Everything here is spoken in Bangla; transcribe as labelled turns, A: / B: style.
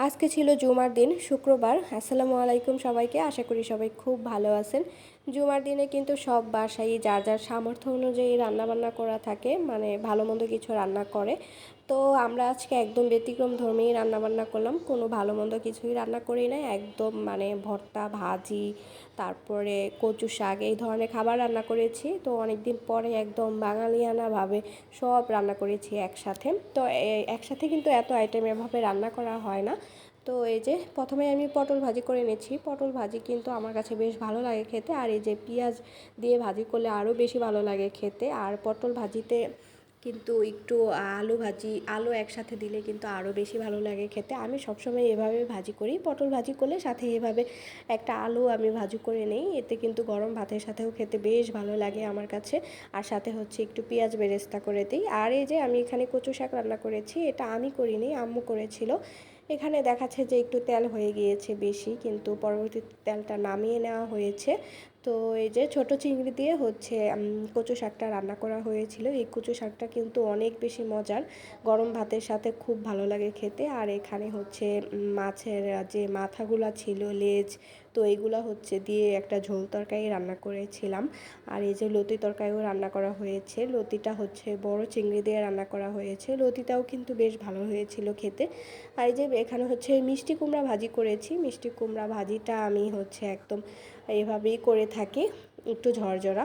A: আজকে ছিল জুমার দিন, শুক্রবার। আসসালামু আলাইকুম সবাইকে, আশা করি সবাই খুব ভালো আছেন। জুমার দিনে কিন্তু সব বাসায় যার যার সামর্থ্য অনুযায়ী রান্নাবান্না করা থাকে, মানে ভালো মন্দ কিছু রান্না করে। তো আমরা আজকে একদম ব্যতিক্রম ধর্মেই রান্নাবান্না করলাম, কোনো ভালো মন্দ কিছুই রান্না করি না, একদম মানে ভর্তা, ভাজি, তারপরে কচু শাক এই ধরনের খাবার রান্না করেছি। তো অনেক দিন পরে একদম বাঙালিয়ানাভাবে সব রান্না করেছি একসাথে। তো একসাথে কিন্তু এত আইটেম এভাবে রান্না করা হয় না। তো এই যে প্রথমে আমি পটল ভাজি করে নিয়েছি। পটল ভাজি কিন্তু আমার কাছে বেশ ভালো লাগে খেতে, আর এই যে পেঁয়াজ দিয়ে ভাজি করলে আরও বেশি ভালো লাগে খেতে। আর পটল ভাজিতে কিন্তু একটু আলু একসাথে দিলে কিন্তু আরও বেশি ভালো লাগে খেতে। আমি সবসময় এভাবে ভাজি করি, পটল ভাজি করলে সাথে এভাবে একটা আলু আমি ভাজি করে নেই, এতে কিন্তু গরম ভাতের সাথেও খেতে বেশ ভালো লাগে আমার কাছে। আর সাথে হচ্ছে একটু পেঁয়াজ বেরেস্তা করে দিই। আর এই যে আমি এখানে কচু শাক রান্না করেছি, এটা আমি করিনি, আম্মু করেছিল। এখানে দেখাচ্ছে যে একটু তেল হয়ে গিয়েছে বেশি, কিন্তু পরবর্তীতে তেলটা নামিয়ে নেওয়া হয়েছে। তো এই যে ছোট চিংড়ি দিয়ে হচ্ছে কচু শাকটা রান্না করা হয়েছিল। এই কচু শাকটা কিন্তু অনেক বেশি মজার, গরম ভাতের সাথে খুব ভালো লাগে খেতে। আর এখানে হচ্ছে মাছের যে মাথাগুলা ছিল, লেজ, তো এইগুলা হচ্ছে দিয়ে একটা ঝোল তরকারি রান্না করেছিলাম। আর এই যে লতি তরকারিও রান্না করা হয়েছে, লতিটা হচ্ছে বড় চিংড়ি দিয়ে রান্না করা হয়েছে, লতিটাও কিন্তু বেশ ভালো হয়েছিল খেতে। আর এই যে এখানে হচ্ছে মিষ্টি কুমড়া ভাজি করেছি। মিষ্টি কুমড়া ভাজিটা আমি হচ্ছে একদম এভাবেই করে থাকি, একটু ঝরঝরা।